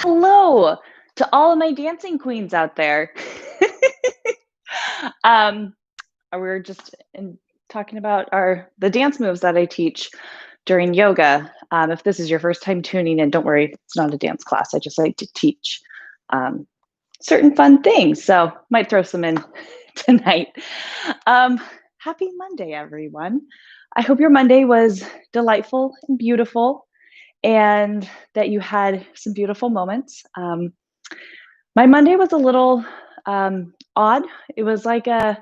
Hello to all of my dancing queens out there. um, we're just talking about the dance moves that I teach during yoga. If this is your first time tuning in, don't worry, it's not a dance class. I just like to teach certain fun things, so might throw some in tonight. Happy Monday, everyone. I hope your Monday was delightful and beautiful, and that you had some beautiful moments. My Monday was a little odd. It was like a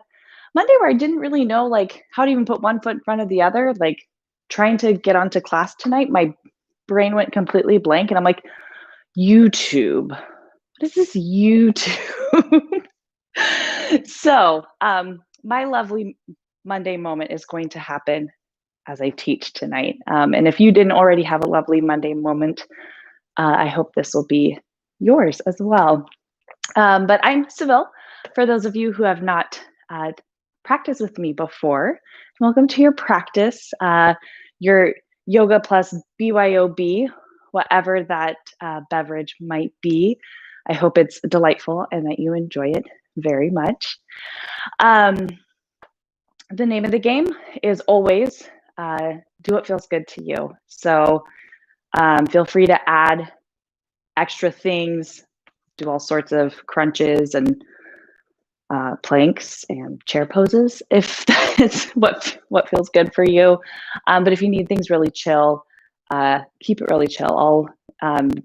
Monday where I didn't really know like how to even put one foot in front of the other. Like trying to get onto class tonight, my brain went completely blank, and I'm like, YouTube. What is this YouTube? So my lovely Monday moment is going to happen as I teach tonight. And if you didn't already have a lovely Monday moment, I hope this will be yours as well. But I'm Seville. For those of you who have not practiced with me before, welcome to your practice, your yoga plus BYOB, whatever that beverage might be. I hope it's delightful and that you enjoy it very much. The name of the game is always do what feels good to you. So feel free to add extra things, do all sorts of crunches and planks and chair poses if that's what feels good for you. But if you need things really chill, keep it really chill. I'll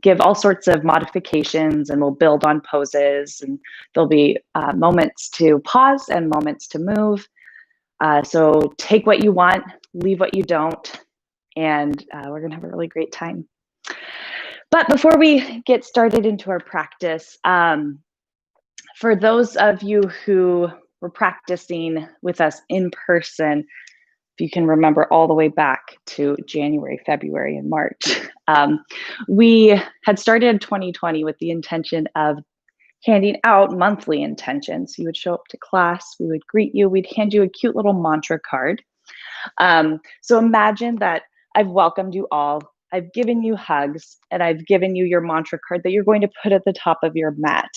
give all sorts of modifications and we'll build on poses, and there'll be moments to pause and moments to move. So take what you want, leave what you don't, and we're gonna have a really great time. But before we get started into our practice, for those of you who were practicing with us in person, if you can remember all the way back to January, February, and March, we had started 2020 with the intention of handing out monthly intentions. You would show up to class, we would greet you, we'd hand you a cute little mantra card. So imagine that I've welcomed you all, I've given you hugs, and I've given you your mantra card that you're going to put at the top of your mat.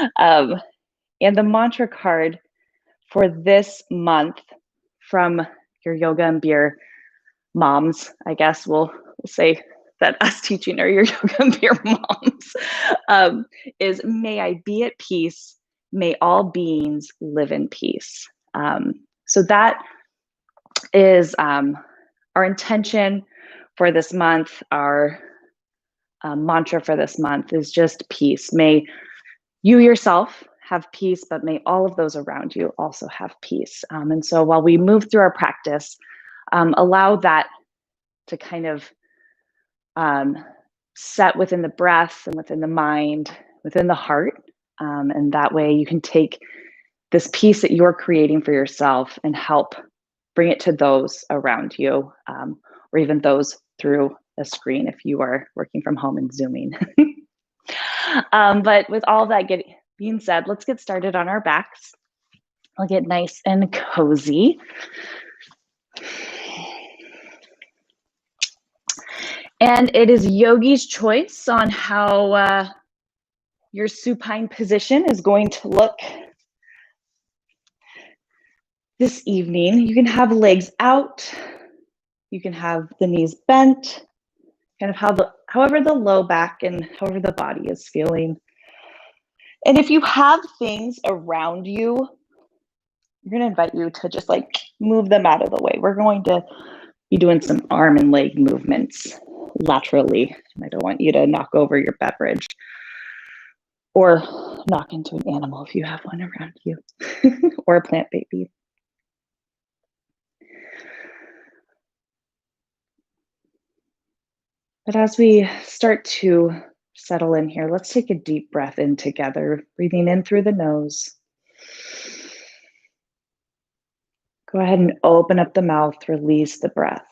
And the mantra card for this month from your yoga and beer moms, I guess we'll say that us teaching are your yoga and beer moms, is may I be at peace, may all beings live in peace. So that is our intention for this month. Our mantra for this month is just peace. May you yourself have peace, but may all of those around you also have peace. And so while we move through our practice, allow that to kind of set within the breath and within the mind, within the heart. And that way you can take this peace that you're creating for yourself and help bring it to those around you, or even those through a screen if you are working from home and Zooming. But with all that being said, let's get started on our backs. I'll get nice and cozy. And it is yogi's choice on how your supine position is going to look this evening. You can have legs out, you can have the knees bent, kind of however the low back and however the body is feeling. And if you have things around you, I'm going to invite you to just like move them out of the way. We're going to be doing some arm and leg movements laterally. And I don't want you to knock over your beverage or knock into an animal if you have one around you or a plant baby. But as we start to settle in here, let's take a deep breath in together, breathing in through the nose. Go ahead and open up the mouth, release the breath.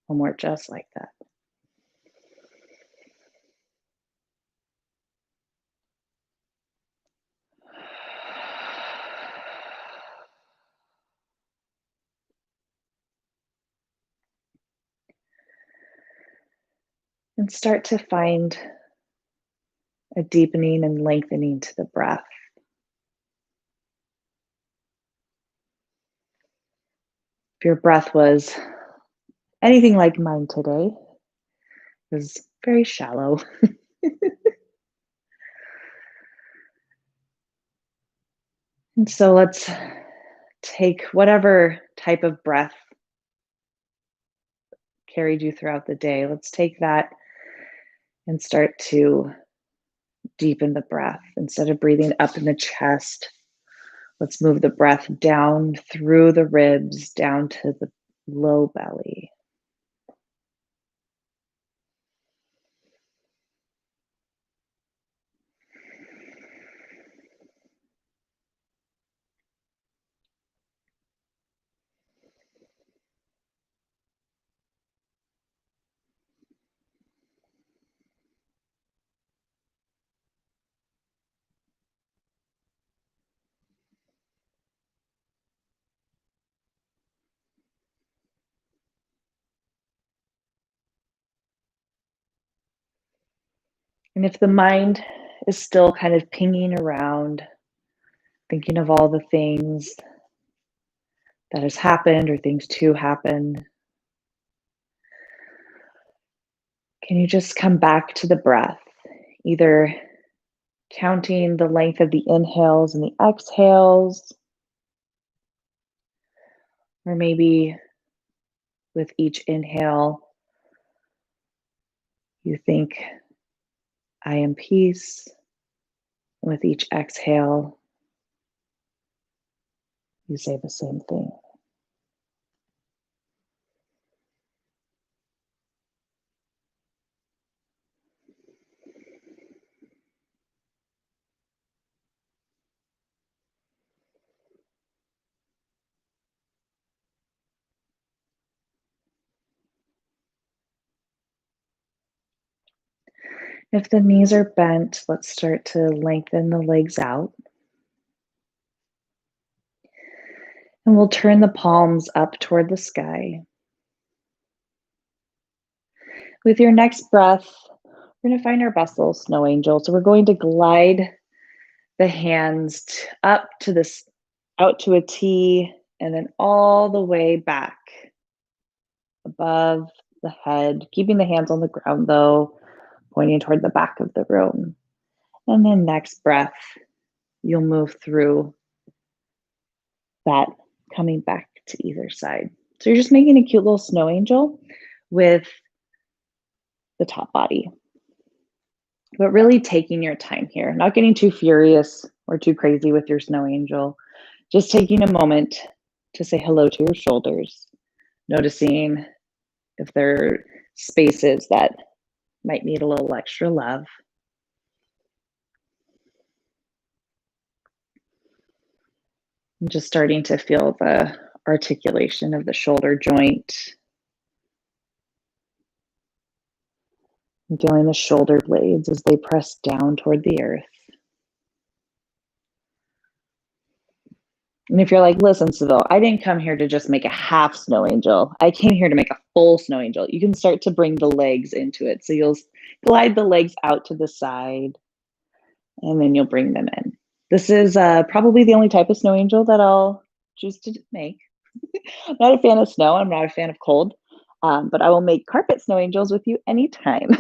One more just like that. And start to find a deepening and lengthening to the breath. If your breath was anything like mine today, it was very shallow. And so let's take whatever type of breath carried you throughout the day. Let's take that and start to deepen the breath. Instead of breathing up in the chest, let's move the breath down through the ribs, down to the low belly. And if the mind is still kind of pinging around, thinking of all the things that has happened or things to happen, can you just come back to the breath, either counting the length of the inhales and the exhales, or maybe with each inhale, you think, I am peace. With each exhale, you say the same thing. If the knees are bent, let's start to lengthen the legs out. And we'll turn the palms up toward the sky. With your next breath, we're going to find our bustle snow angel. So we're going to glide the hands up to this, out to a T, and then all the way back above the head, keeping the hands on the ground though, pointing toward the back of the room. And then next breath, you'll move through that, coming back to either side. So you're just making a cute little snow angel with the top body. But really taking your time here, not getting too furious or too crazy with your snow angel. Just taking a moment to say hello to your shoulders, noticing if there are spaces that might need a little extra love. And just starting to feel the articulation of the shoulder joint. And feeling the shoulder blades as they press down toward the earth. And if you're like, listen, Seville, I didn't come here to just make a half snow angel. I came here to make a full snow angel. You can start to bring the legs into it. So you'll glide the legs out to the side and then you'll bring them in. This is probably the only type of snow angel that I'll choose to make. I'm not a fan of snow. I'm not a fan of cold, but I will make carpet snow angels with you anytime.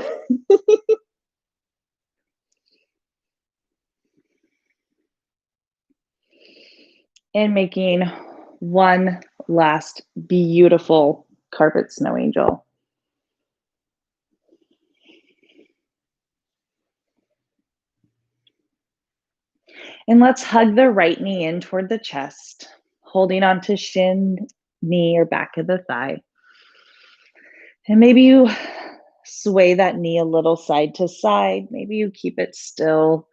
And making one last beautiful carpet snow angel. And let's hug the right knee in toward the chest, holding onto shin, knee, or back of the thigh. And maybe you sway that knee a little side to side. Maybe you keep it still.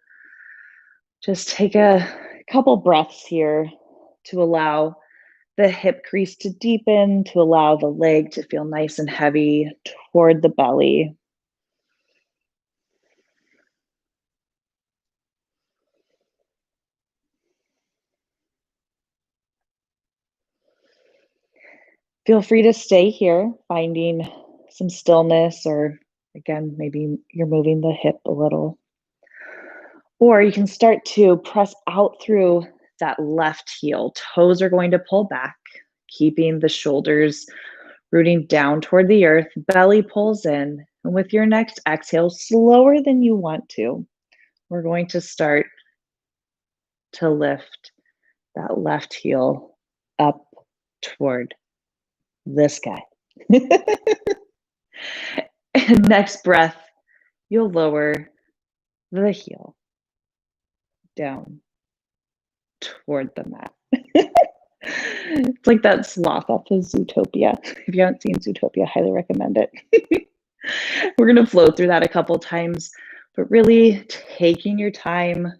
Just take a couple breaths here to allow the hip crease to deepen, to allow the leg to feel nice and heavy toward the belly. Feel free to stay here, finding some stillness or Again, maybe you're moving the hip a little. Or you can start to press out through that left heel. Toes are going to pull back, keeping the shoulders rooting down toward the earth. Belly pulls in. And with your next exhale, slower than you want to, we're going to start to lift that left heel up toward the sky. And next breath, you'll lower the heel down toward the mat. It's like that sloth off of Zootopia. If you haven't seen Zootopia, I highly recommend it. We're going to flow through that a couple times, but really taking your time,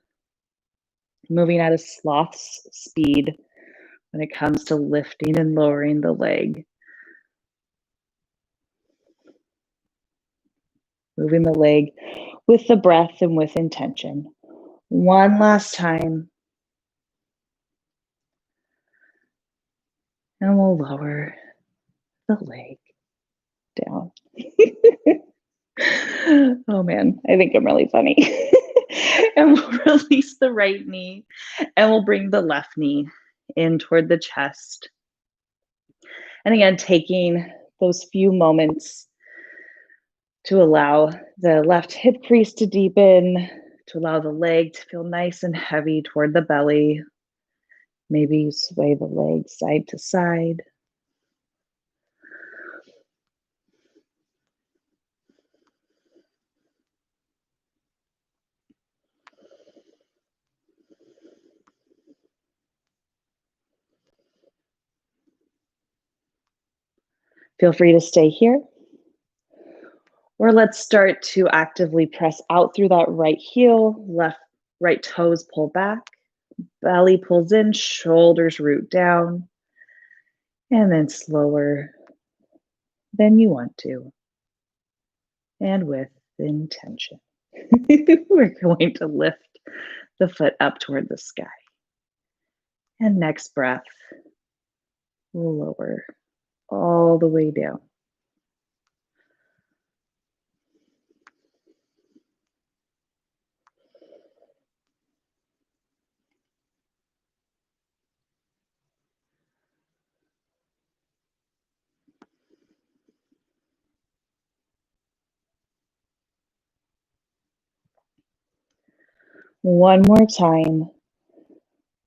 moving at a sloth's speed when it comes to lifting and lowering the leg. Moving the leg with the breath and with intention. One last time. And we'll lower the leg down. Oh man, I think I'm really funny. And we'll release the right knee and we'll bring the left knee in toward the chest. And again, taking those few moments to allow the left hip crease to deepen, to allow the leg to feel nice and heavy toward the belly. Maybe you sway the leg side to side. Feel free to stay here. Or let's start to actively press out through that right heel, right toes pull back, belly pulls in, shoulders root down, and then slower than you want to, and with intention. We're going to lift the foot up toward the sky. And next breath, we'll lower all the way down. One more time,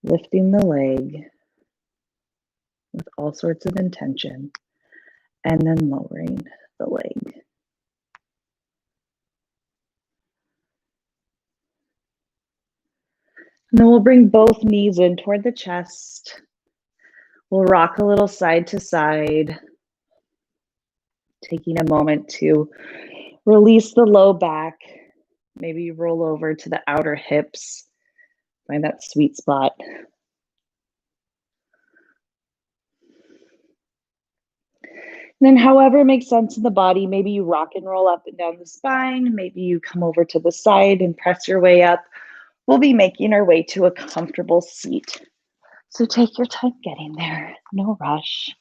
lifting the leg with all sorts of intention, and then lowering the leg. And then we'll bring both knees in toward the chest. We'll rock a little side to side, taking a moment to release the low back. Maybe you roll over to the outer hips. Find that sweet spot. And then however makes sense in the body, maybe you rock and roll up and down the spine. Maybe you come over to the side and press your way up. We'll be making our way to a comfortable seat. So take your time getting there, no rush.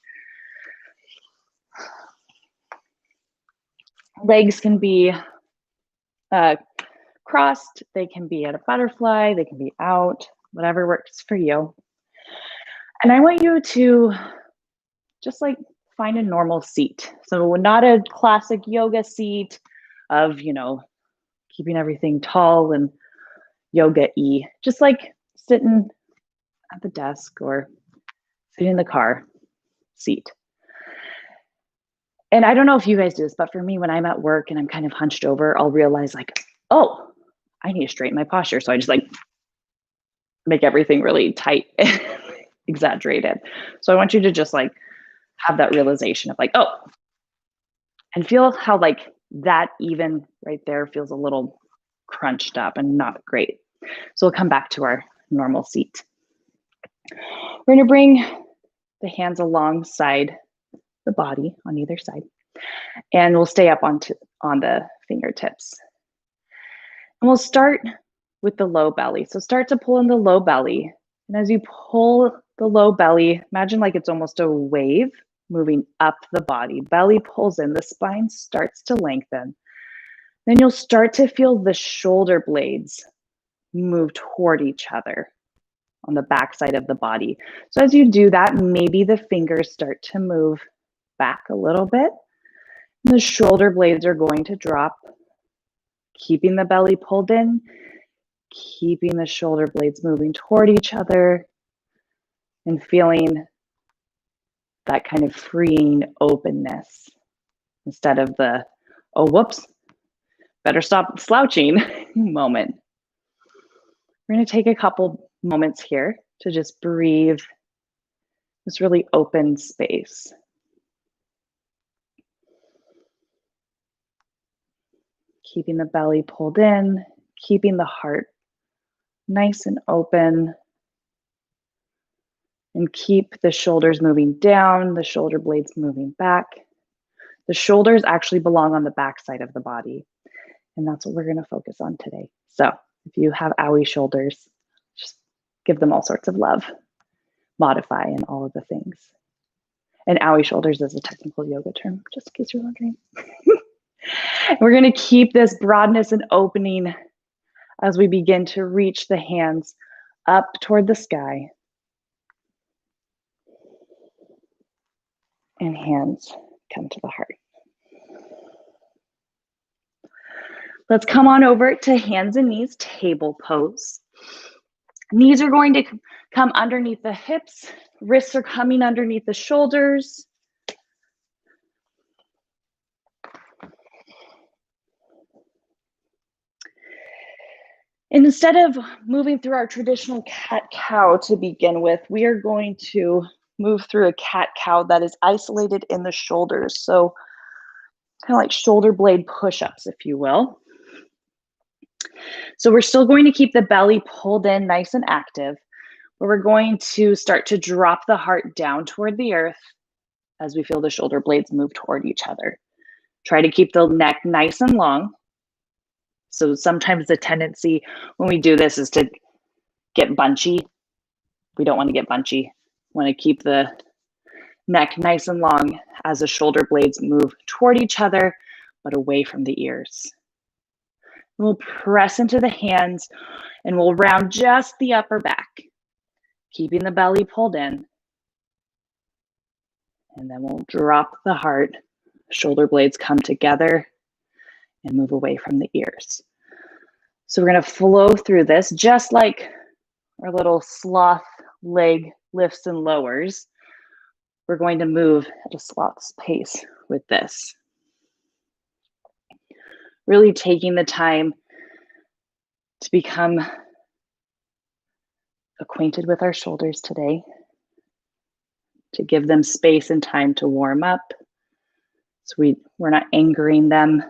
Legs can be crossed, they can be at a butterfly, they can be out, whatever works for you. And I want you to just like find a normal seat. So not a classic yoga seat of, keeping everything tall and yoga-y, just like sitting at the desk or sitting in the car seat. And I don't know if you guys do this, but for me, when I'm at work and I'm kind of hunched over, I'll realize like, oh, I need to straighten my posture. So I just like make everything really tight and exaggerated. So I want you to just like have that realization of like, oh, and feel how like that even right there feels a little crunched up and not great. So we'll come back to our normal seat. We're gonna bring the hands alongside the body on either side, and we'll stay up on the fingertips. And we'll start with the low belly. So start to pull in the low belly. And as you pull the low belly, imagine like it's almost a wave moving up the body. Belly pulls in, the spine starts to lengthen. Then you'll start to feel the shoulder blades move toward each other on the back side of the body. So as you do that, maybe the fingers start to move back a little bit. The shoulder blades are going to drop, keeping the belly pulled in, keeping the shoulder blades moving toward each other, and feeling that kind of freeing openness instead of the, oh, whoops, better stop slouching moment. We're going to take a couple moments here to just breathe this really open space. Keeping the belly pulled in, keeping the heart nice and open, and keep the shoulders moving down, the shoulder blades moving back. The shoulders actually belong on the back side of the body, and that's what we're going to focus on today. So if you have owie shoulders, just give them all sorts of love, modify, and all of the things. And owie shoulders is a technical yoga term, just in case you're wondering. We're going to keep this broadness and opening as we begin to reach the hands up toward the sky. And hands come to the heart. Let's come on over to hands and knees, table pose. Knees are going to come underneath the hips. Wrists are coming underneath the shoulders. And instead of moving through our traditional cat-cow to begin with, we are going to move through a cat-cow that is isolated in the shoulders. So kind of like shoulder blade push-ups, if you will. So we're still going to keep the belly pulled in nice and active, but we're going to start to drop the heart down toward the earth as we feel the shoulder blades move toward each other. Try to keep the neck nice and long. So sometimes the tendency when we do this is to get bunchy. We don't want to get bunchy. We want to keep the neck nice and long as the shoulder blades move toward each other, but away from the ears. We'll press into the hands and we'll round just the upper back, keeping the belly pulled in. And then we'll drop the heart, shoulder blades come together and move away from the ears. So we're going to flow through this just like our little sloth leg lifts and lowers. We're going to move at a sloth's pace with this. Really taking the time to become acquainted with our shoulders today, to give them space and time to warm up so we're not angering them.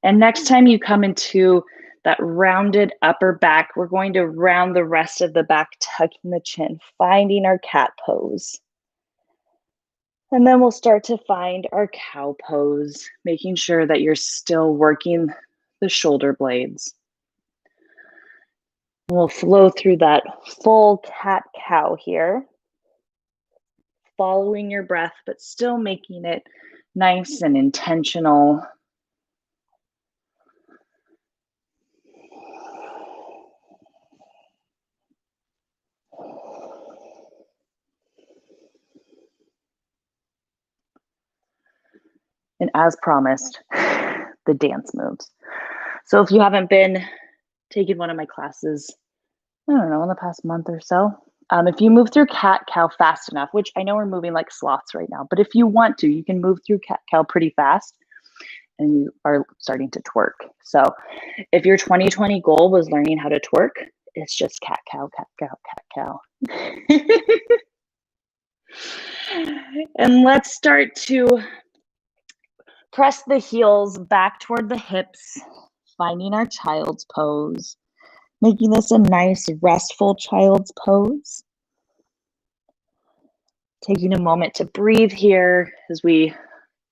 And next time you come into that rounded upper back, we're going to round the rest of the back, tucking the chin, finding our cat pose. And then we'll start to find our cow pose, making sure that you're still working the shoulder blades. We'll flow through that full cat-cow here, following your breath, but still making it nice and intentional. And as promised, the dance moves. So if you haven't been taking one of my classes, I don't know, in the past month or so, if you move through cat-cow fast enough, which I know we're moving like sloths right now, but if you want to, you can move through cat-cow pretty fast and you are starting to twerk. So if your 2020 goal was learning how to twerk, it's just cat-cow, cat-cow, cat-cow. And let's start to press the heels back toward the hips, finding our child's pose, making this a nice, restful child's pose. Taking a moment to breathe here as we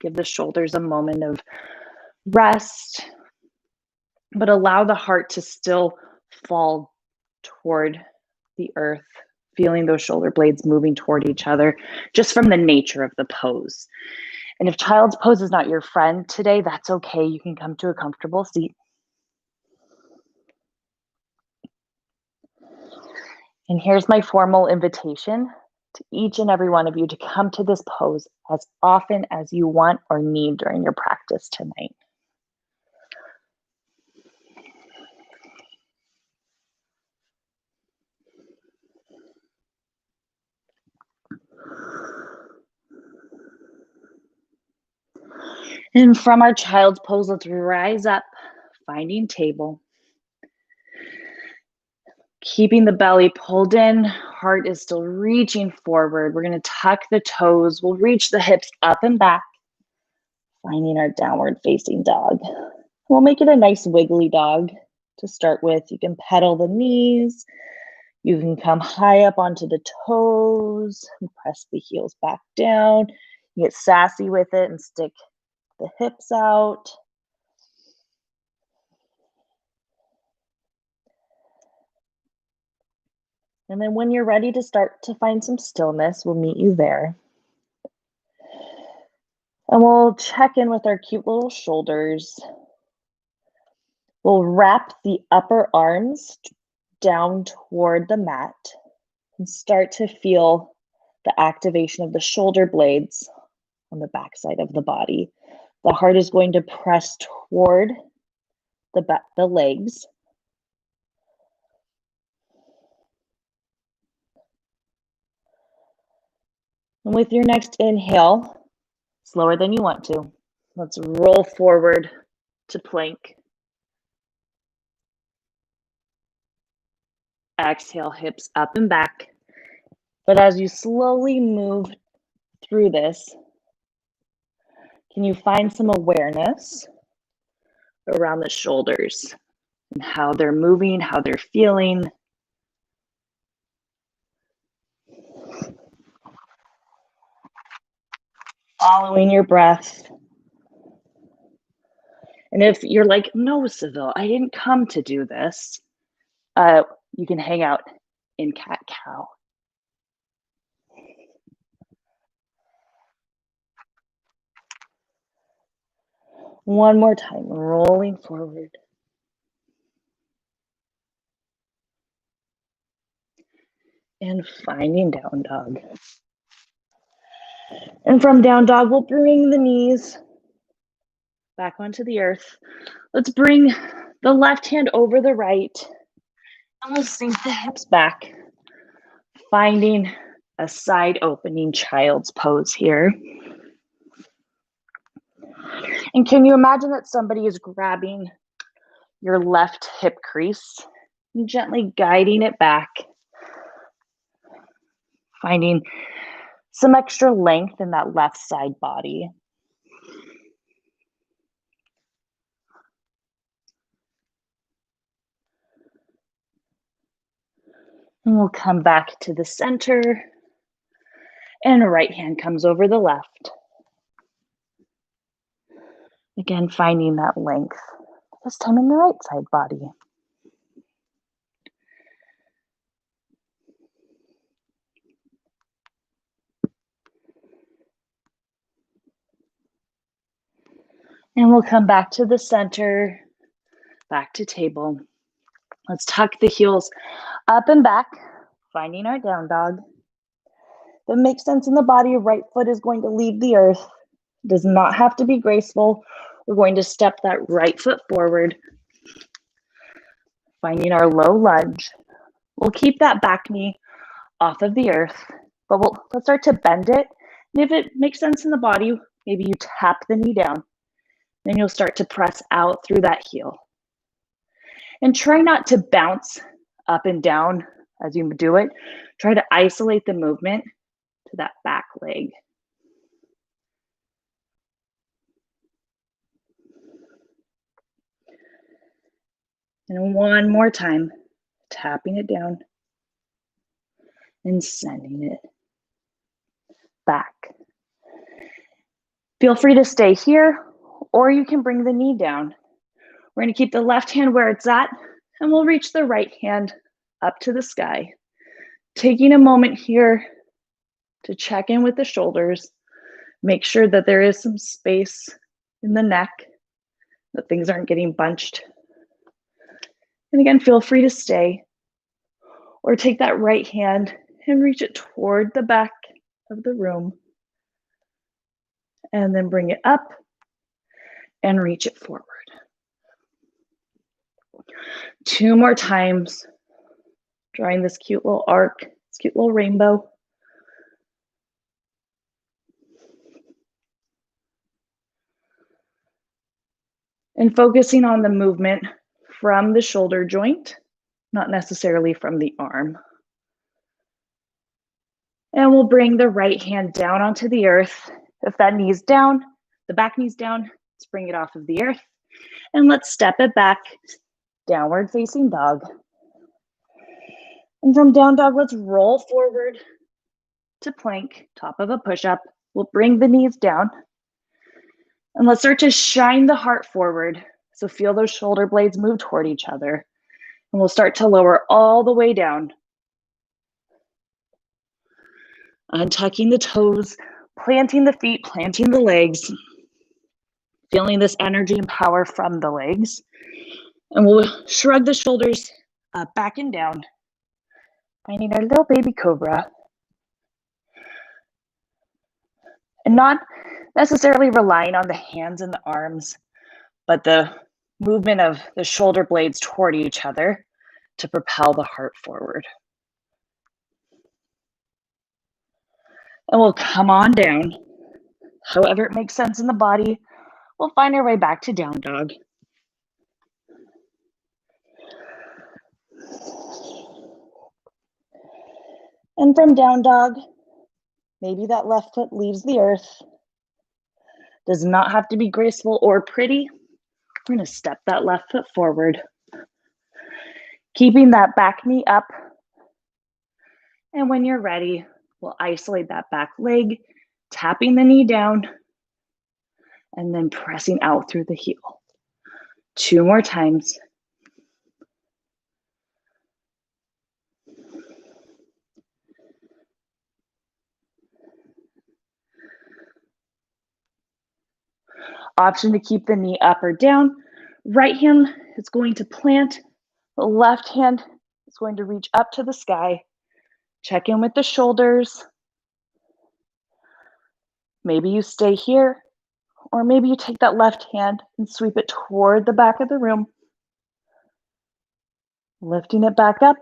give the shoulders a moment of rest. but allow the heart to still fall toward the earth, feeling those shoulder blades moving toward each other, just from the nature of the pose. And if child's pose is not your friend today, that's okay. You can come to a comfortable seat. And here's my formal invitation to each and every one of you to come to this pose as often as you want or need during your practice tonight. And from our child's pose, let's rise up, finding table. Keeping the belly pulled in, heart is still reaching forward. We're going to tuck the toes. We'll reach the hips up and back, finding our downward facing dog. We'll make it a nice wiggly dog to start with. You can pedal the knees. You can come high up onto the toes and press the heels back down. You get sassy with it and stick the hips out. And then when you're ready to start to find some stillness, we'll meet you there. And we'll check in with our cute little shoulders. We'll wrap the upper arms down toward the mat and start to feel the activation of the shoulder blades on the backside of the body. The heart is going to press toward the legs. And with your next inhale, slower than you want to, let's roll forward to plank. Exhale, hips up and back. But as you slowly move through this, can you find some awareness around the shoulders and how they're moving, how they're feeling? Following your breath. And if you're like, no, Seville, I didn't come to do this, you can hang out in cat-cow. One more time, rolling forward. And finding down dog. And from down dog, we'll bring the knees back onto the earth. Let's bring the left hand over the right. And we'll sink the hips back, finding a side opening child's pose here. And can you imagine that somebody is grabbing your left hip crease and gently guiding it back, finding some extra length in that left side body. And we'll come back to the center, and the right hand comes over the left. Again, finding that length, this time in the right side body. And we'll come back to the center, back to table. Let's tuck the heels up and back, finding our down dog. If it makes sense in the body, right foot is going to leave the earth. It does not have to be graceful. We're going to step that right foot forward, finding our low lunge. We'll keep that back knee off of the earth, but let's start to bend it. And if it makes sense in the body, maybe you tap the knee down. Then you'll start to press out through that heel. And try not to bounce up and down as you do it. Try to isolate the movement to that back leg. And one more time, tapping it down and sending it back. Feel free to stay here, or you can bring the knee down. We're going to keep the left hand where it's at, and we'll reach the right hand up to the sky. Taking a moment here to check in with the shoulders, make sure that there is some space in the neck, that things aren't getting bunched. And again, feel free to stay or take that right hand and reach it toward the back of the room. And then bring it up and reach it forward. 2 more times, drawing this cute little arc, this cute little rainbow. And focusing on the movement from the shoulder joint, not necessarily from the arm. And we'll bring the right hand down onto the earth. If that knee's down, the back knee's down, let's bring it off of the earth. And let's step it back, downward facing dog. And from down dog, let's roll forward to plank, top of a push-up. We'll bring the knees down. And let's start to shine the heart forward. So feel those shoulder blades move toward each other. And we'll start to lower all the way down. Untucking the toes, planting the feet, planting the legs. Feeling this energy and power from the legs. And we'll shrug the shoulders back and down. Finding our little baby cobra. And not necessarily relying on the hands and the arms, but the movement of the shoulder blades toward each other to propel the heart forward. And we'll come on down. However it makes sense in the body, we'll find our way back to down dog. And from down dog, maybe that left foot leaves the earth. Does not have to be graceful or pretty. We're going to step that left foot forward. Keeping that back knee up. And when you're ready, we'll isolate that back leg, tapping the knee down, and then pressing out through the heel. 2 more times. Option to keep the knee up or down. Right hand is going to plant. The left hand is going to reach up to the sky. Check in with the shoulders. Maybe you stay here, or maybe you take that left hand and sweep it toward the back of the room. Lifting it back up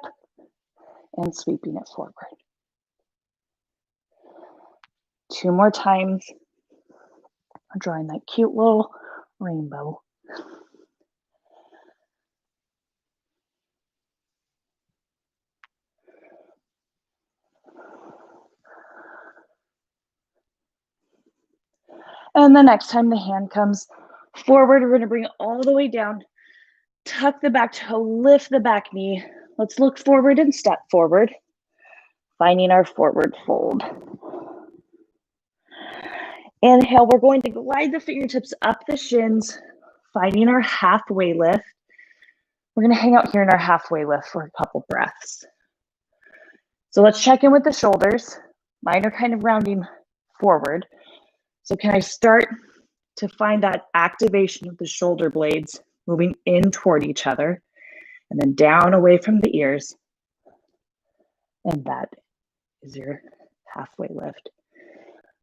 and sweeping it forward. 2 more times. Drawing that cute little rainbow. And the next time the hand comes forward, we're going to bring it all the way down. Tuck the back toe, lift the back knee. Let's look forward and step forward, finding our forward fold. Inhale, we're going to glide the fingertips up the shins, finding our halfway lift. We're going to hang out here in our halfway lift for a couple breaths. So let's check in with the shoulders. Mine are kind of rounding forward. So can I start to find that activation of the shoulder blades moving in toward each other and then down away from the ears? And that is your halfway lift.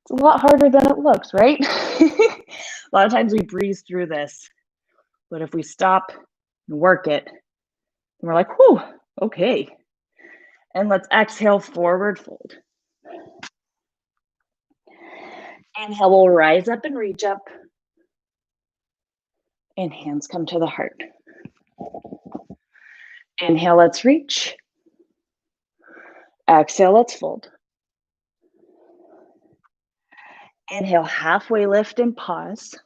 It's a lot harder than it looks, right? A lot of times we breeze through this, but if we stop and work it, and we're like, whew, okay. And let's exhale, forward fold. Inhale, we'll rise up and reach up. And hands come to the heart. Inhale, let's reach. Exhale, let's fold. Inhale, halfway lift and pause.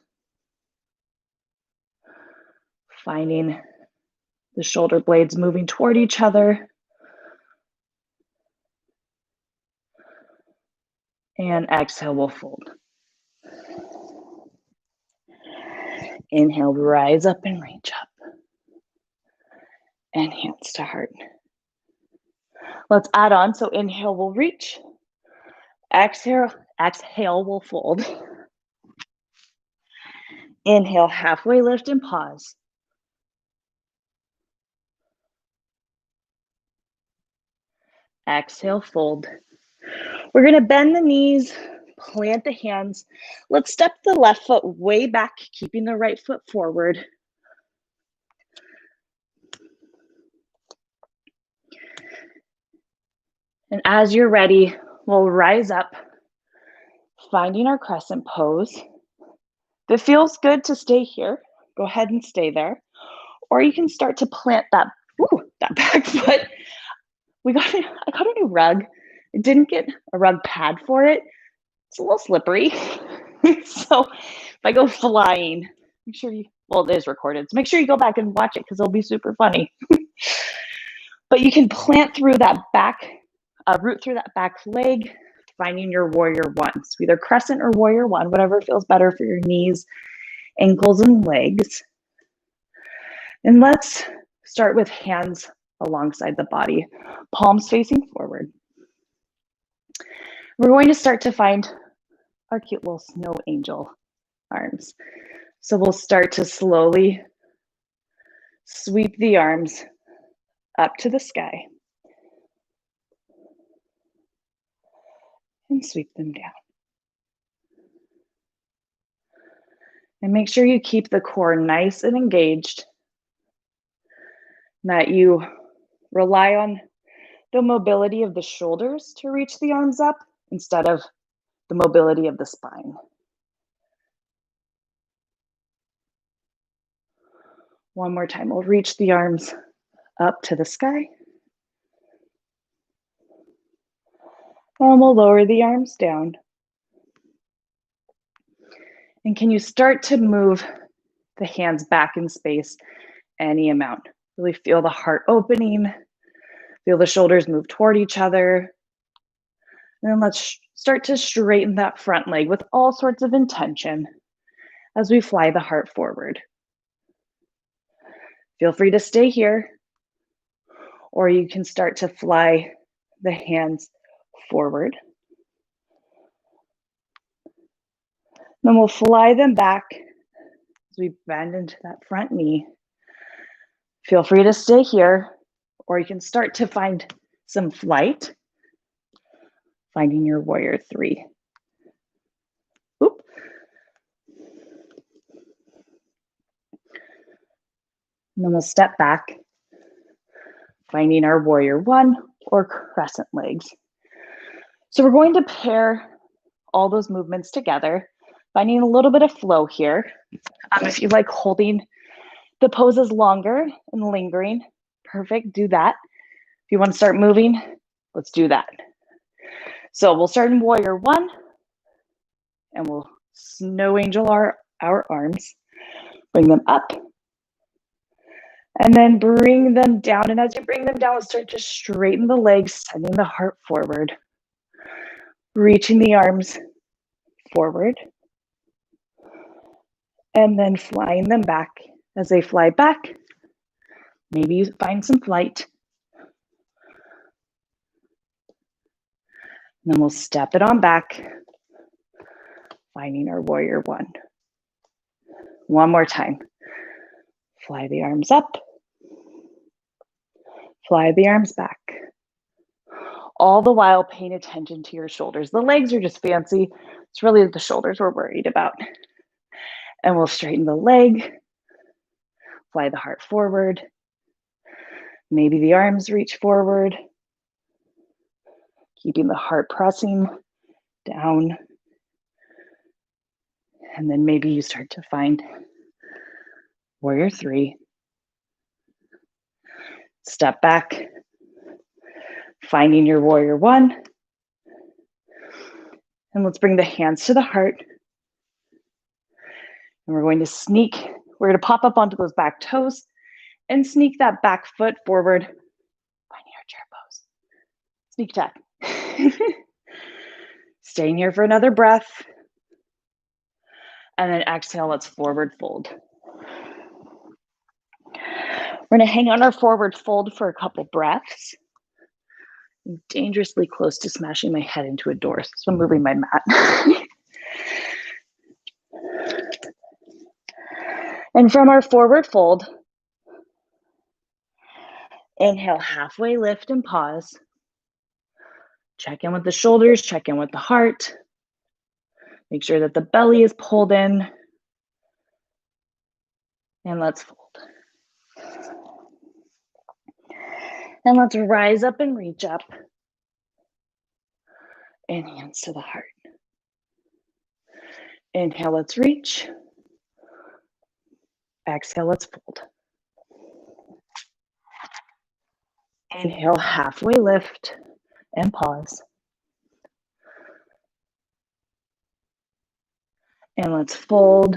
Finding the shoulder blades moving toward each other. And exhale, we'll fold. Inhale, rise up and reach up. and hands to heart. Let's add on. So inhale, we'll reach. Exhale, we'll fold. Inhale, halfway lift and pause. Exhale, fold. We're going to bend the knees, plant the hands. Let's step the left foot way back, keeping the right foot forward. And as you're ready, we'll rise up, finding our crescent pose. If it feels good to stay here, go ahead and stay there. Or you can start to plant that back foot. I got a new rug. I didn't get a rug pad for it. It's a little slippery. So if I go flying, make sure it is recorded. So make sure you go back and watch it because it'll be super funny. But you can plant through that back, root through that back leg, finding your warrior one. So either crescent or warrior one, whatever feels better for your knees, ankles, and legs. And let's start with hands alongside the body, palms facing forward. We're going to start to find our cute little snow angel arms. So we'll start to slowly sweep the arms up to the sky and sweep them down. And make sure you keep the core nice and engaged, that you rely on the mobility of the shoulders to reach the arms up instead of the mobility of the spine. One more time, we'll reach the arms up to the sky. And we'll lower the arms down. And can you start to move the hands back in space any amount? Really feel the heart opening, feel the shoulders move toward each other. And then let's start to straighten that front leg with all sorts of intention as we fly the heart forward. Feel free to stay here, or you can start to fly the hands forward. Then we'll fly them back as we bend into that front knee. Feel free to stay here, or you can start to find some flight, finding your warrior three. Oop. And then we'll step back, finding our warrior one or crescent legs. So we're going to pair all those movements together, finding a little bit of flow here. If you like holding the poses longer and lingering, perfect, do that. If you want to start moving, let's do that. So we'll start in warrior one, and we'll snow angel our arms, bring them up, and then bring them down. And as you bring them down, let's start to straighten the legs, sending the heart forward, reaching the arms forward, and then flying them back. As they fly back, maybe you find some flight. And then we'll step it on back, finding our warrior one. One more time. Fly the arms up, fly the arms back. All the while paying attention to your shoulders. The legs are just fancy. It's really the shoulders we're worried about. And we'll straighten the leg, fly the heart forward. Maybe the arms reach forward, keeping the heart pressing down. And then maybe you start to find warrior three. Step back, finding your warrior one. And let's bring the hands to the heart. And we're going to pop up onto those back toes and sneak that back foot forward, finding our chair pose. Sneak attack. Staying here for another breath. And then exhale, let's forward fold. We're going to hang on our forward fold for a couple breaths. I'm dangerously close to smashing my head into a door, so I'm moving my mat. And from our forward fold, inhale, halfway lift and pause. Check in with the shoulders, check in with the heart. Make sure that the belly is pulled in. And let's fold. And let's rise up and reach up. And hands to the heart. Inhale, let's reach. Exhale, let's fold. Inhale, halfway lift and pause. And let's fold.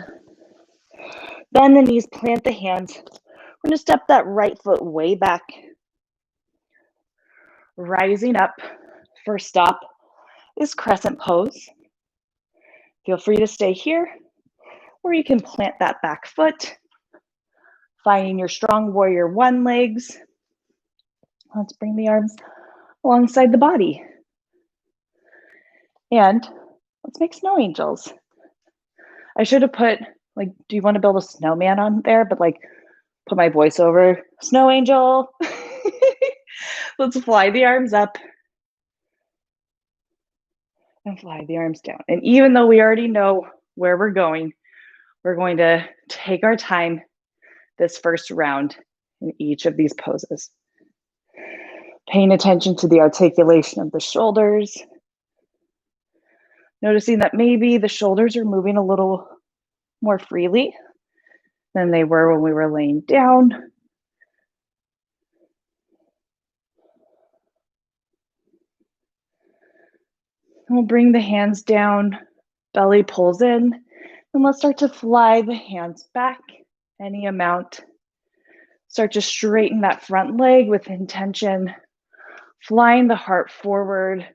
Bend the knees, plant the hands. We're going to step that right foot way back. Rising up. First stop is crescent pose. Feel free to stay here, or you can plant that back foot. Finding your strong warrior one legs. Let's bring the arms alongside the body. And let's make snow angels. I should have put, like, do you want to build a snowman on there? But like, put my voice over, snow angel. Let's fly the arms up and fly the arms down. And even though we already know where we're going to take our time this first round in each of these poses. Paying attention to the articulation of the shoulders. Noticing that maybe the shoulders are moving a little more freely than they were when we were laying down. We'll bring the hands down, belly pulls in, and let's start to fly the hands back any amount. Start to straighten that front leg with intention, flying the heart forward,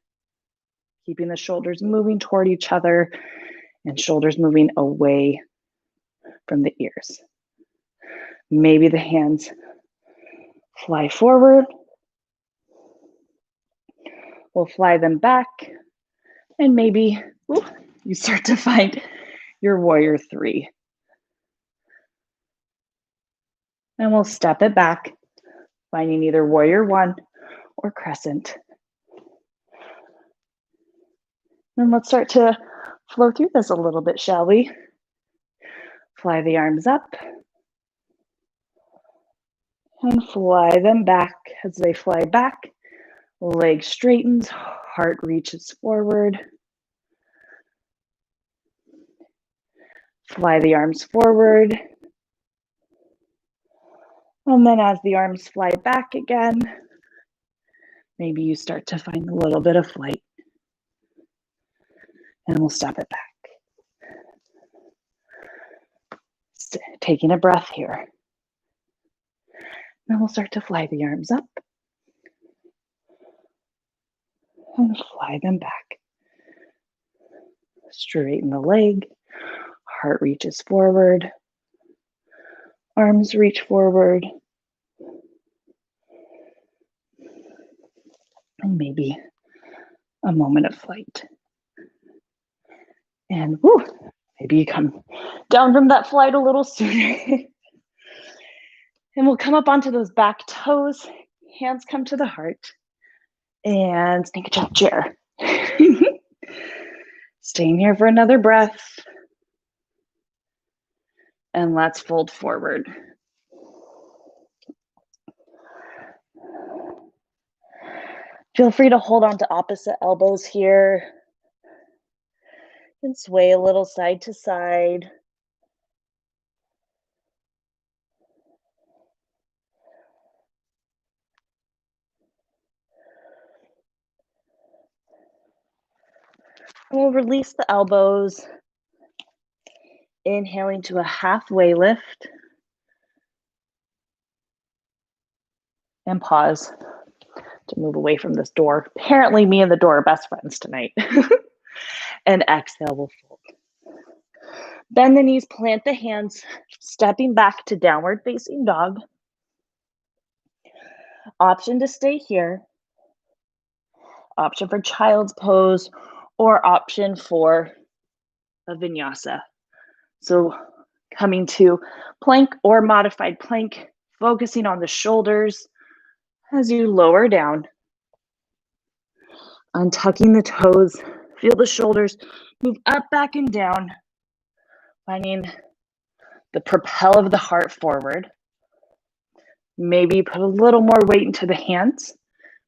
keeping the shoulders moving toward each other and shoulders moving away from the ears. Maybe the hands fly forward. We'll fly them back. And maybe you start to find your warrior three. And we'll step it back, finding either warrior one or crescent. And let's start to flow through this a little bit, shall we? Fly the arms up. And fly them back. As they fly back, leg straightens, heart reaches forward. Fly the arms forward. And then as the arms fly back again, maybe you start to find a little bit of flight. And we'll step it back. Taking a breath here. Then we'll start to fly the arms up. And fly them back. Straighten the leg. Heart reaches forward. Arms reach forward. And maybe a moment of flight. And maybe you come down from that flight a little sooner. And we'll come up onto those back toes. Hands come to the heart. And sneak a jump chair. Staying here for another breath. And let's fold forward. Feel free to hold on to opposite elbows here. And sway a little side to side. And we'll release the elbows. Inhaling to a halfway lift. And pause to move away from this door. Apparently me and the door are best friends tonight. And exhale, we'll fold. Bend the knees, plant the hands, stepping back to downward facing dog. Option to stay here, option for child's pose, or option for a vinyasa. So coming to plank or modified plank, focusing on the shoulders as you lower down, untucking the toes, feel the shoulders move up, back, and down, finding the propel of the heart forward. Maybe put a little more weight into the hands,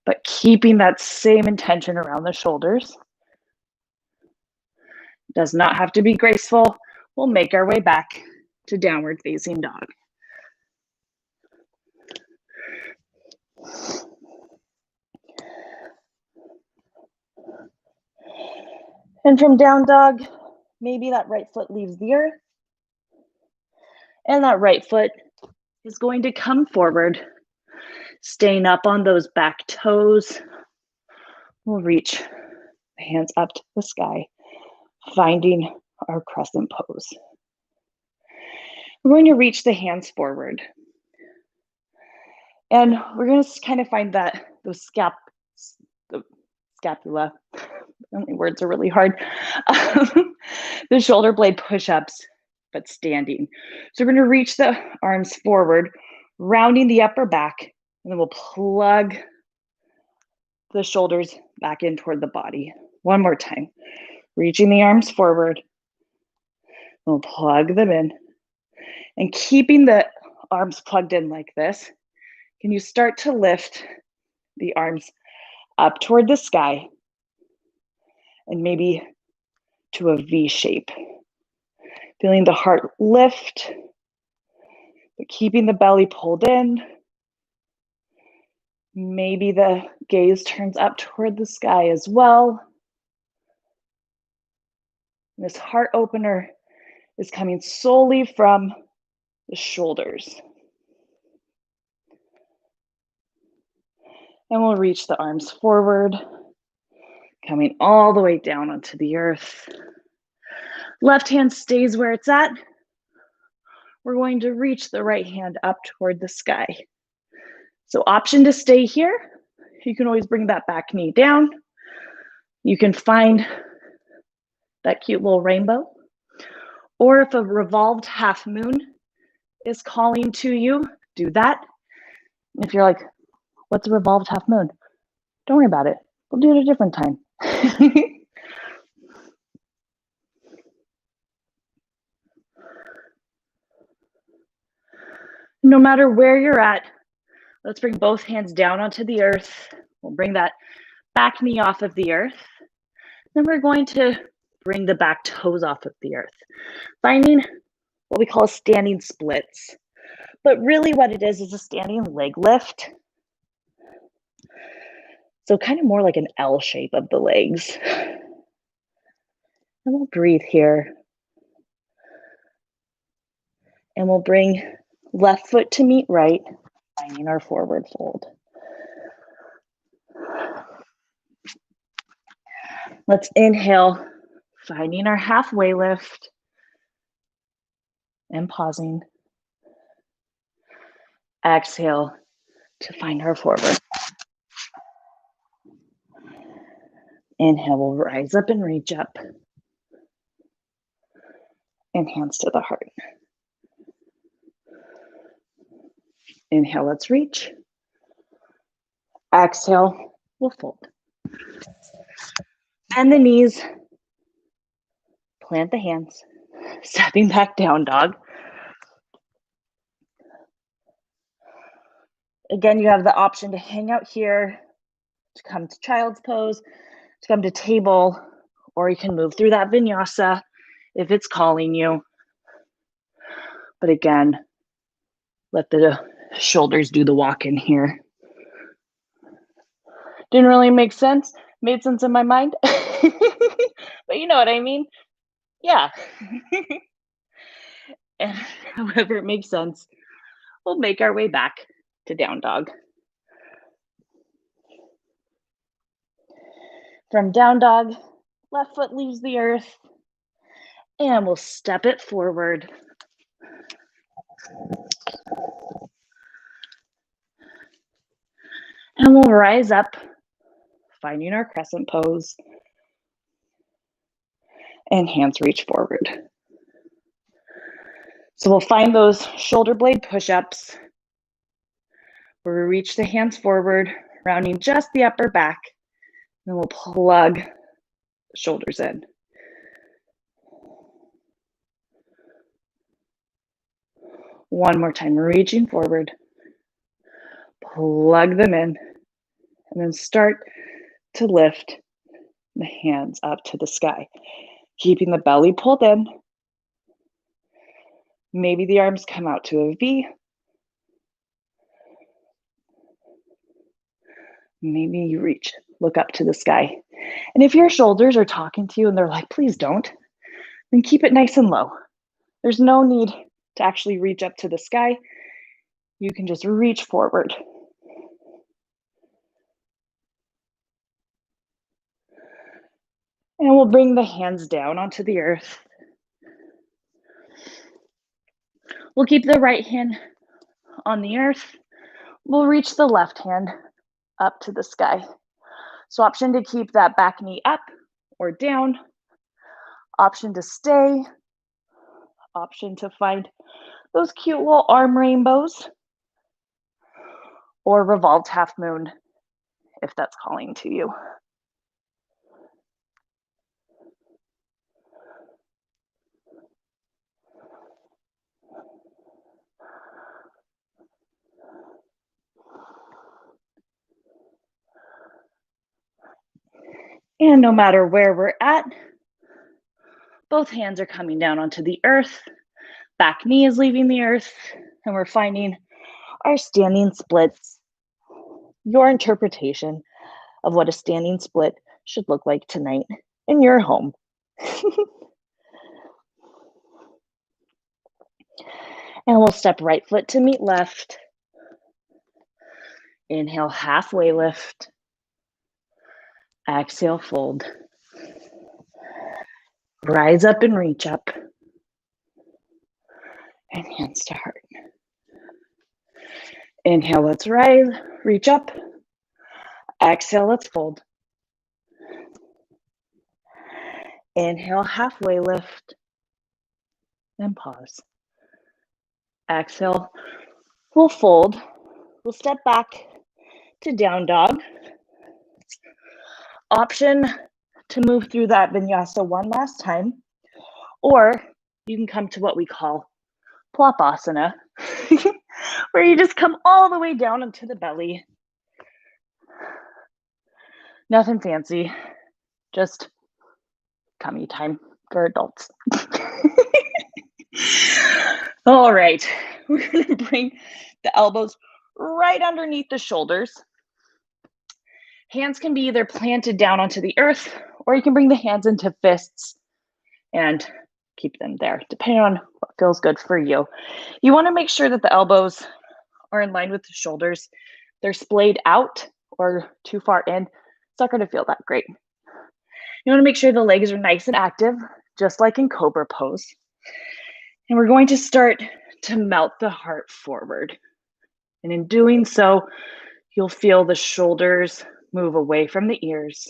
but keeping that same intention around the shoulders. Does not have to be graceful. We'll make our way back to downward facing dog. And from down dog, maybe that right foot leaves the earth. And that right foot is going to come forward, staying up on those back toes. We'll reach the hands up to the sky, finding our crescent pose. We're going to reach the hands forward. And we're going to kind of find that the scapula, words are really hard, the shoulder blade push-ups, but standing. So we're going to reach the arms forward, rounding the upper back, and then we'll plug the shoulders back in toward the body. One more time. Reaching the arms forward. We'll plug them in. And keeping the arms plugged in like this, can you start to lift the arms up toward the sky and maybe to a V shape? Feeling the heart lift, but keeping the belly pulled in. Maybe the gaze turns up toward the sky as well. And this heart opener is coming solely from the shoulders. And we'll reach the arms forward, coming all the way down onto the earth. Left hand stays where it's at. We're going to reach the right hand up toward the sky. So option to stay here. You can always bring that back knee down. You can find that cute little rainbow. Or if a revolved half moon is calling to you, do that. If you're like, what's a revolved half moon? Don't worry about it. We'll do it a different time. No matter where you're at, let's bring both hands down onto the earth. We'll bring that back knee off of the earth. Then we're going to bring the back toes off of the earth, finding what we call standing splits. But really what it is a standing leg lift. So kind of more like an L shape of the legs. And we'll breathe here. And we'll bring left foot to meet right, finding our forward fold. Let's inhale, finding our halfway lift and pausing. Exhale to find our forward. Inhale, we'll rise up and reach up. And hands to the heart. Inhale, let's reach. Exhale, we'll fold. Bend the knees. Plant the hands. Stepping back down dog. Again, you have the option to hang out here, to come to child's pose, to come to table, or you can move through that vinyasa if it's calling you. But again, let the shoulders do the walk in here. Didn't really make sense. Made sense in my mind. But you know what I mean? Yeah. And however it makes sense, we'll make our way back to down dog. From down dog, left foot leaves the earth, and we'll step it forward. And we'll rise up, finding our crescent pose, and hands reach forward. So we'll find those shoulder blade push-ups where we reach the hands forward, rounding just the upper back, and we'll plug the shoulders in. One more time, reaching forward, plug them in, and then start to lift the hands up to the sky, keeping the belly pulled in. Maybe the arms come out to a V. Maybe you reach, look up to the sky. And if your shoulders are talking to you and they're like, please don't, then keep it nice and low. There's no need to actually reach up to the sky. You can just reach forward. And we'll bring the hands down onto the earth. We'll keep the right hand on the earth. We'll reach the left hand up to the sky. So option to keep that back knee up or down. Option to stay. Option to find those cute little arm rainbows. Or revolved half moon if that's calling to you. And no matter where we're at, both hands are coming down onto the earth. Back knee is leaving the earth, and we're finding our standing splits. Your interpretation of what a standing split should look like tonight in your home. And we'll step right foot to meet left. Inhale, halfway lift. Exhale, fold. Rise up and reach up. And hands to heart. Inhale, let's rise, reach up. Exhale, let's fold. Inhale, halfway lift. And pause. Exhale, we'll fold. We'll step back to down dog. Option to move through that vinyasa one last time, or you can come to what we call plopasana, where you just come all the way down into the belly. Nothing fancy, just tummy time for adults. All right, we're gonna bring the elbows right underneath the shoulders. Hands can be either planted down onto the earth, or you can bring the hands into fists and keep them there, depending on what feels good for you. You want to make sure that the elbows are in line with the shoulders. They're splayed out or too far in. It's not going to feel that great. You want to make sure the legs are nice and active, just like in cobra pose. And we're going to start to melt the heart forward. And in doing so, you'll feel the shoulders move away from the ears,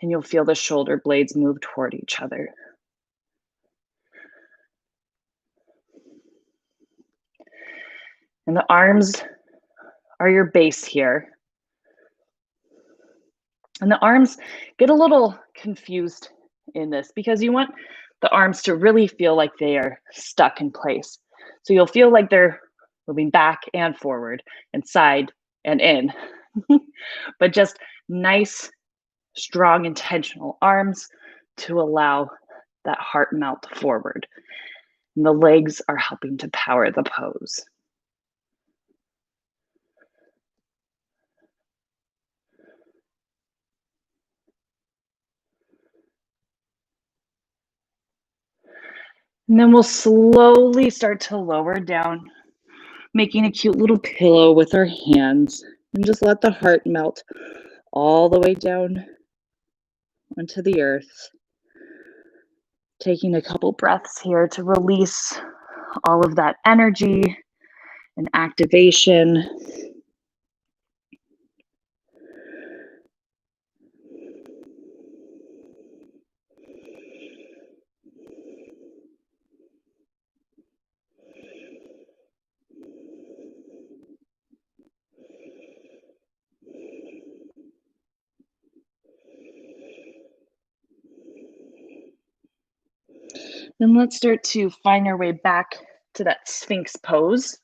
and you'll feel the shoulder blades move toward each other. And the arms are your base here. And the arms get a little confused in this because you want the arms to really feel like they are stuck in place. So you'll feel like they're moving back and forward and side and in, but just nice, strong, intentional arms to allow that heart melt forward. And the legs are helping to power the pose. And then we'll slowly start to lower down, making a cute little pillow with our hands, and just let the heart melt all the way down onto the earth. Taking a couple breaths here to release all of that energy and activation. Then let's start to find our way back to that Sphinx pose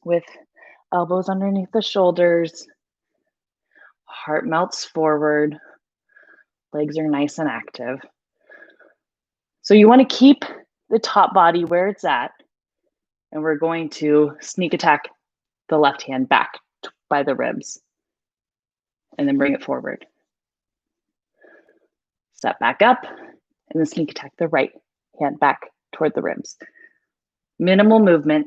with elbows underneath the shoulders, heart melts forward, legs are nice and active. So you want to keep the top body where it's at, and we're going to sneak attack the left hand back by the ribs, and then bring it forward. Step back up, and then sneak attack the right hand back toward the ribs. Minimal movement.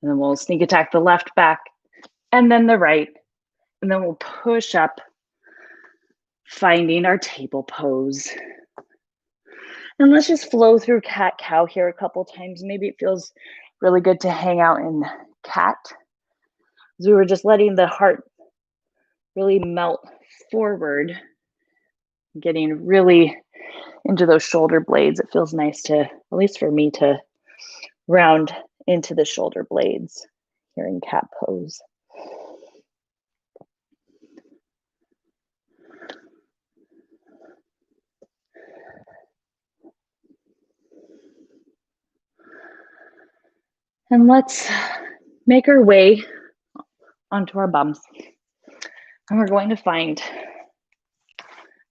And then we'll sneak attack the left back, and then the right, and then we'll push up, finding our table pose. And let's just flow through cat-cow here a couple times. Maybe it feels really good to hang out in cat. As we were just letting the heart really melt forward, getting really into those shoulder blades. It feels nice to, at least for me, to round into the shoulder blades here in cat pose. And let's make our way onto our bums. And we're going to find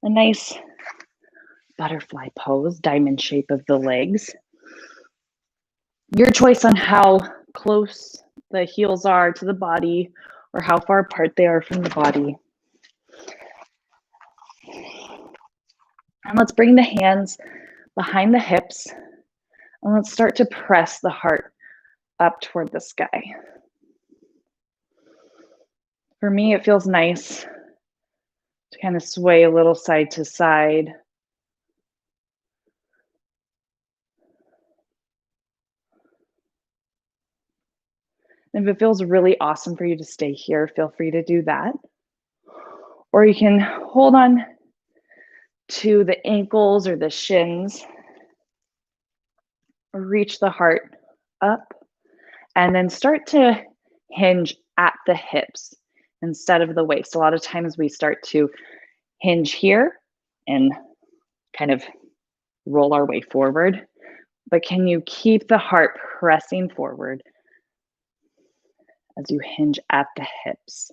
a nice butterfly pose, diamond shape of the legs. Your choice on how close the heels are to the body or how far apart they are from the body. And let's bring the hands behind the hips, and let's start to press the heart up toward the sky. For me, it feels nice to kind of sway a little side to side. And if it feels really awesome for you to stay here, feel free to do that. Or you can hold on to the ankles or the shins, or reach the heart up, and then start to hinge at the hips instead of the waist. A lot of times we start to hinge here and kind of roll our way forward, but can you keep the heart pressing forward as you hinge at the hips?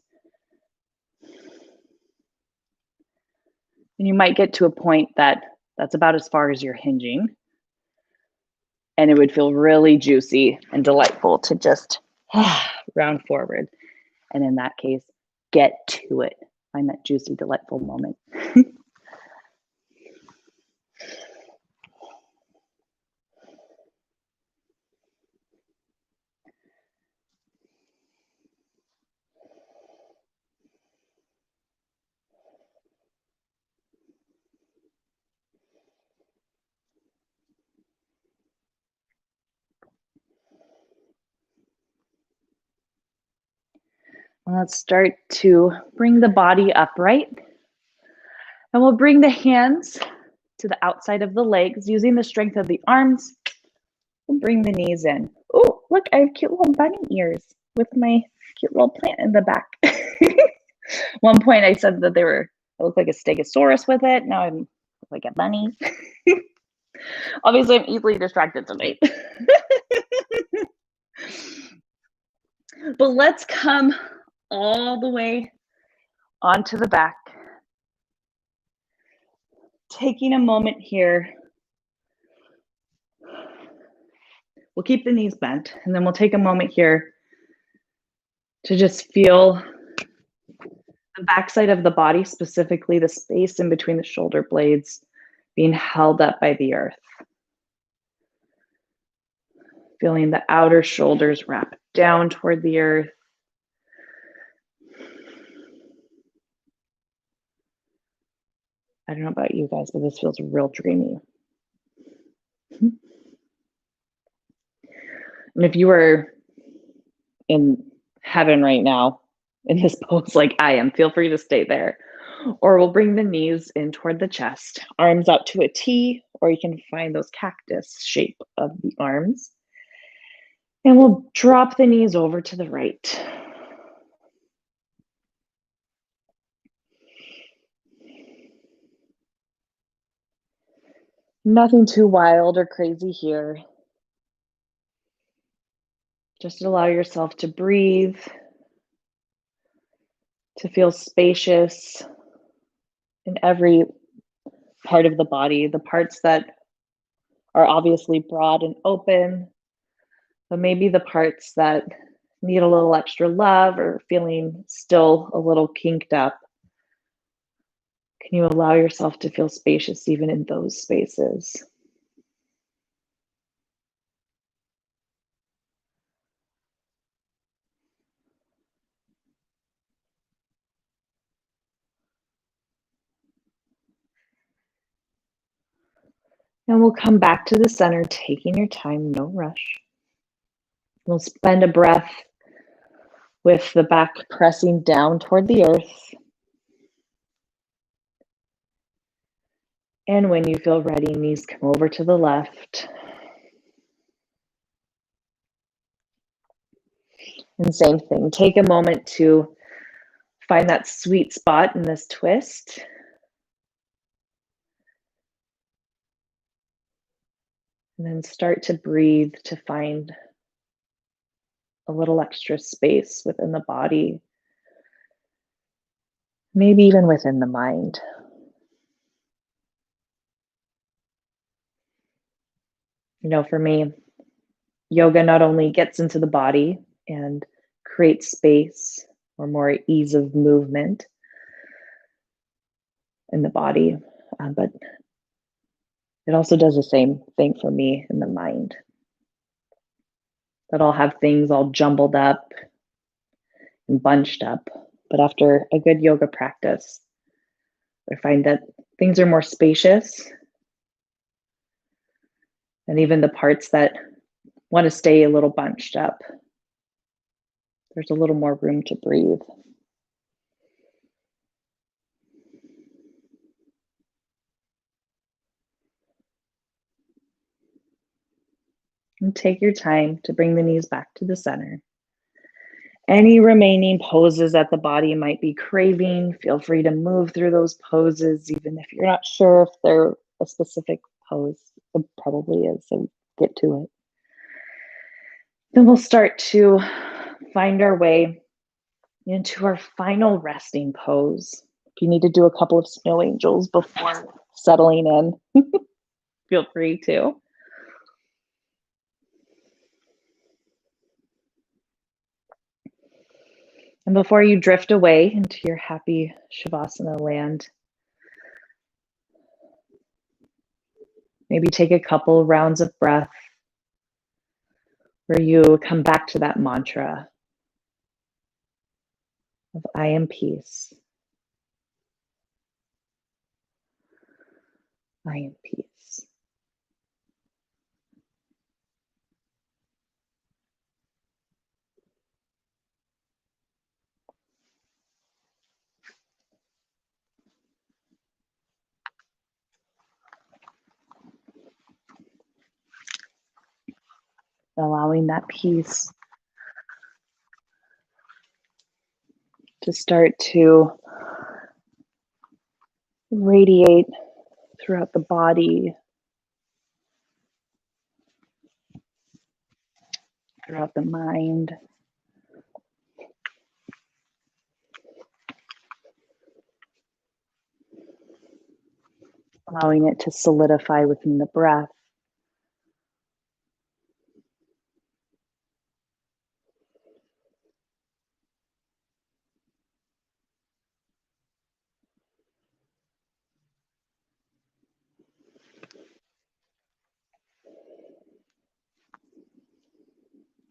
And you might get to a point that's about as far as you're hinging, and it would feel really juicy and delightful to just round forward. And in that case, get to it. Find that juicy, delightful moment. Let's start to bring the body upright. And we'll bring the hands to the outside of the legs using the strength of the arms. We'll bring the knees in. Oh, look, I have cute little bunny ears with my cute little plant in the back. One point I said that I look like a stegosaurus with it. Now I'm like a bunny. Obviously, I'm easily distracted tonight. But let's come all the way onto the back. Taking a moment here. We'll keep the knees bent, and then we'll take a moment here to just feel the backside of the body, specifically the space in between the shoulder blades, being held up by the earth. Feeling the outer shoulders wrap down toward the earth. I don't know about you guys, but this feels real dreamy. And if you were in heaven right now, in this pose like I am, feel free to stay there. Or we'll bring the knees in toward the chest, arms out to a T, or you can find those cactus shape of the arms. And we'll drop the knees over to the right. Nothing too wild or crazy here. Just allow yourself to breathe, to feel spacious in every part of the body, the parts that are obviously broad and open, but maybe the parts that need a little extra love or feeling still a little kinked up. Can you allow yourself to feel spacious even in those spaces? And we'll come back to the center, taking your time, no rush. We'll spend a breath with the back pressing down toward the earth. And when you feel ready, knees come over to the left. And same thing, take a moment to find that sweet spot in this twist. And then start to breathe to find a little extra space within the body, maybe even within the mind. You know, for me, yoga not only gets into the body and creates space or more ease of movement in the body, but it also does the same thing for me in the mind. That I'll have things all jumbled up and bunched up. But after a good yoga practice, I find that things are more spacious. And even the parts that want to stay a little bunched up, there's a little more room to breathe. And take your time to bring the knees back to the center. Any remaining poses that the body might be craving, feel free to move through those poses, even if you're not sure if they're a specific pose. It probably is, so get to it. Then we'll start to find our way into our final resting pose. If you need to do a couple of snow angels before settling in, feel free to. And before you drift away into your happy Shavasana land, maybe take a couple rounds of breath where you come back to that mantra of I am peace. I am peace. Allowing that peace to start to radiate throughout the body, throughout the mind. Allowing it to solidify within the breath.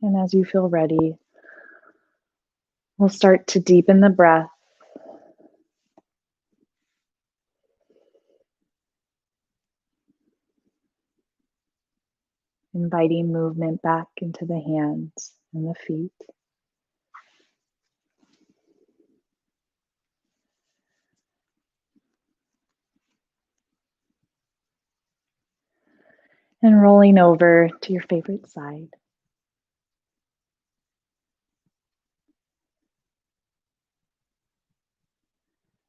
And as you feel ready, we'll start to deepen the breath. Inviting movement back into the hands and the feet. And rolling over to your favorite side.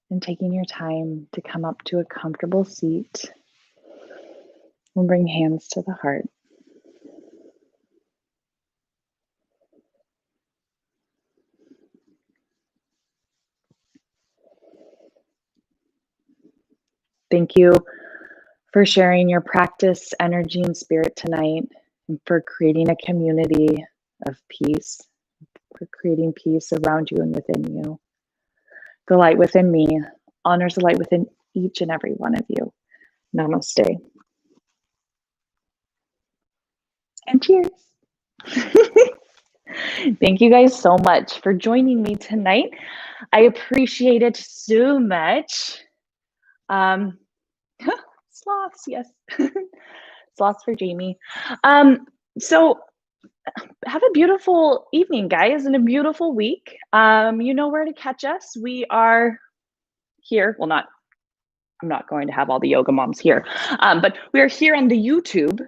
And taking your time to come up to a comfortable seat. We'll bring hands to the heart. Thank you for sharing your practice, energy, and spirit tonight, and for creating a community of peace, for creating peace around you and within you. The light within me honors the light within each and every one of you. Namaste. And cheers. Thank you guys so much for joining me tonight. I appreciate it so much. Sloths, yes. Sloths for Jamie. So have a beautiful evening, guys, and a beautiful week. You know where to catch us. We are here. Well, I'm not going to have all the yoga moms here, but we are here on the YouTube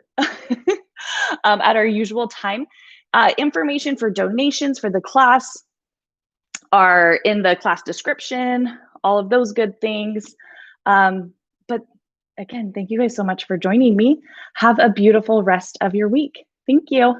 at our usual time. Information for donations for the class are in the class description, all of those good things. But again, thank you guys so much for joining me. Have a beautiful rest of your week. Thank you.